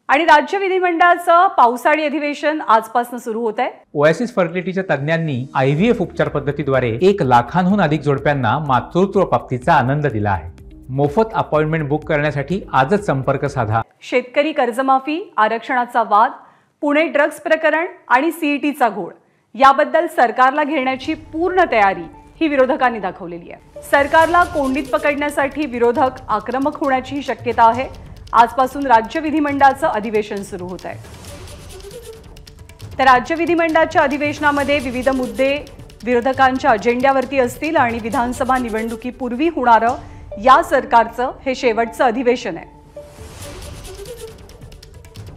आणि राज्य विधिमंडळाचं पावसाळी अधिवेशन आजपासून सुरू होत आहे। ओएसिस फर्टिलिटीच्या तज्ञांनी आयव्हीएफ उपचार पद्धतीद्वारे 1 लाखांहून अधिक जोडप्यांना मातृत्व प्राप्तीचा आनंद दिला आहे। मोफत अपॉइंटमेंट बुक करण्यासाठी आजच संपर्क साधा। शेतकरी कर्जमाफी, आरक्षणाचा वाद, पुणे ड्रग्ज प्रकरण आणि सीईटीचा घोळ याबद्दल सरकारला घेण्याची पूर्ण तयारी ही विरोधकांनी दाखवलेली आहे। सरकारला कोंडीत पकडण्यासाठी विरोधक आक्रमक होण्याची शक्यता आहे। आजपासून राज्य विधिमंडळाचं अधिवेशन सुरू होत आहे। तर राज्य विधिमंडळाच्या अधिवेशनामध्ये विविध मुद्दे विरोधकांच्या अजेंड्यावरती असतील आणि विधानसभा निवडणुकीपूर्वी होणारं या सरकारचं हे शेवटचं अधिवेशन आहे।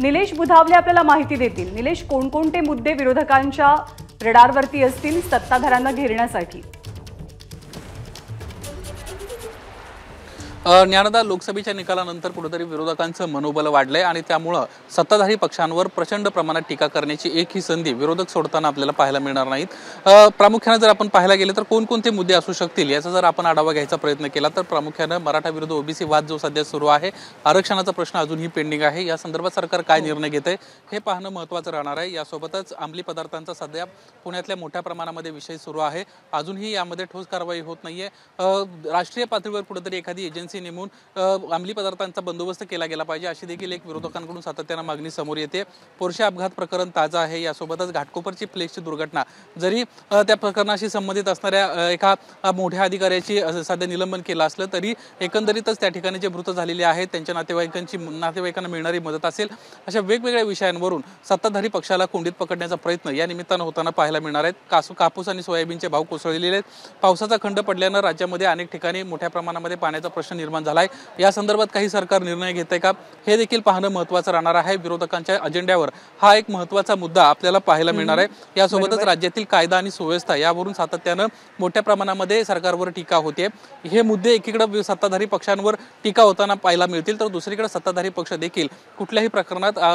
निलेश बुधावले आपल्याला माहिती देतील। निलेश, कोणकोणते मुद्दे विरोधकांच्या रडारवरती असतील सत्ताधाऱ्यांना घेरण्यासाठी? ज्ञानदा, लोकसभेच्या निकालानंतर कुठेतरी विरोधकांचं मनोबल वाढलंय आणि त्यामुळे सत्ताधारी पक्षांवर प्रचंड प्रमाणात टीका करण्याची एकही संधी विरोधक सोडताना आपल्याला पाहायला मिळणार नाहीत। प्रामुख्याने जर आपण पाहायला गेले तर कोणकोणते मुद्दे असू शकतील याचा जर आपण आढावा घ्यायचा प्रयत्न केला तर प्रामुख्याने मराठा विरुद्ध ओबीसी वाद जो सध्या सुरू आहे, आरक्षणाचा प्रश्न अजूनही पेंडिंग आहे, या संदर्भात सरकार काय निर्णय घेते हे पाहणं महत्त्वाचं राहणार आहे। यासोबतच अंमली पदार्थांचा सध्या पुण्यातल्या मोठ्या प्रमाणामध्ये विषय सुरू आहे, अजूनही यामध्ये ठोस कारवाई होत नाहीये। राष्ट्रीय पातळीवर कुठेतरी एखादी एजन्सी नेमून अंमली पदार्थांचा बंदोबस्त केला गेला पाहिजे अशी देखील एक विरोधकांकडून सातत्याने मागणी समोर येते। पोर्शे अपघात प्रकरण ताजा आहे, यासोबतच घाटकोपरची फ्लेक्सची दुर्घटना, जरी त्या प्रकरणाशी संबंधित असणाऱ्या एका मोठ्या अधिकाऱ्याची सध्या निलंबन केलं असलं तरी एकंदरीतच त्या ठिकाणी जे मृत झालेले आहेत त्यांच्या नातेवाईकांना मिळणारी मदत असेल, अशा वेगवेगळ्या विषयांवरून सत्ताधारी पक्षाला कोंडीत पकडण्याचा प्रयत्न या निमित्तानं होताना पाहायला मिळणार आहेत। कापूस आणि सोयाबीनचे भाव कोसळलेले आहेत। पावसाचा खंड पडल्यानं राज्यामध्ये अनेक ठिकाणी मोठ्या प्रमाणामध्ये पाण्याचा प्रश्न निर्माण झालाय। या संदर्भात काही सरकार निर्णय घेते का हे देखील पाहणं महत्त्वाचं राहणार आहे। विरोधकांच्या अजेंड्यावर हा एक महत्त्वाचा मुद्दा आपल्याला पाहायला मिळणार आहे। यासोबतच राज्यातील कायदा आणि सुव्यवस्था यावरून सातत्यानं मोठ्या प्रमाणामध्ये सरकारवर टीका होते। हे मुद्दे एकीकडे सत्ताधारी पक्षांवर टीका होताना पाहायला मिळतील तर दुसरीकडे सत्ताधारी पक्ष देखील कुठल्याही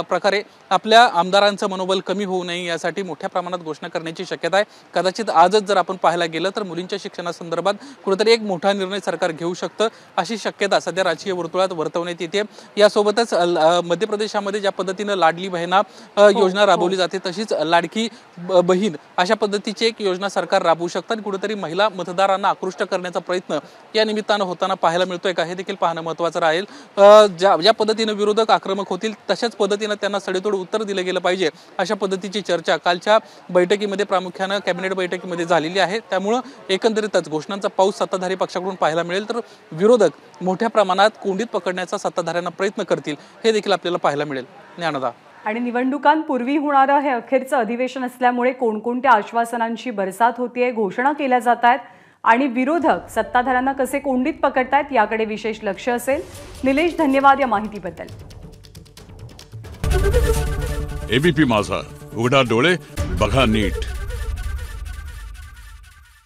प्रकारे आपल्या आमदारांचं मनोबल कमी होऊ नये यासाठी मोठ्या प्रमाणात घोषणा करण्याची शक्यता आहे। कदाचित आजच जर आपण पाहायला गेलं तर मुलींच्या शिक्षणासंदर्भात कुठेतरी एक मोठा निर्णय सरकार घेऊ शकतं अशी शक्यता सध्या राजकीय वर्तुळात वर्तवण्यात येते। यासोबतच मध्य प्रदेशामध्ये ज्या पद्धतीने लाडली बहिणा योजना राबवली जाते तशीच लाडकी बहीण अशा पद्धतीची एक योजना सरकार राबवू शकतं आणि कुठेतरी महिला मतदारांना आकृष्ट करण्याचा प्रयत्न या निमित्तानं होताना पाहायला मिळतोय का हे देखील पाहणं महत्त्वाचं राहील। ज्या पद्धतीने विरोधक आक्रमक होतील तशाच पद्धतीने त्यांना सडेतोड उत्तर दिलं गेलं पाहिजे अशा पद्धतीची चर्चा कालच्या बैठकीमध्ये प्रामुख्याने कॅबिनेट बैठकीमध्ये झालेली आहे। त्यामुळे एकंदरीतच घोषणांचा पाऊस सत्ताधारी पक्षाकडून पाहायला मिळेल तर विरोधक मोठ्या प्रमाणात कोंडीत पकडण्याचा सत्ताधाऱ्यांना प्रयत्न करतील हे देखील आपल्याला पाहायला मिळेल। ज्ञानदा, आणि निवडणुकांपूर्वी होणारं हे अखेरचं अधिवेशन असल्यामुळे कोणकोणत्या आश्वासनांची बरसात होतीये, घोषणा केल्या जात आहेत आणि विरोधक सत्ताधाऱ्यांना कसे कोंडीत पकडतायत याकडे विशेष लक्ष असेल। निलेश, धन्यवाद या माहितीबद्दल। एबीपी माझा, उघडा डोळे बघा नीट।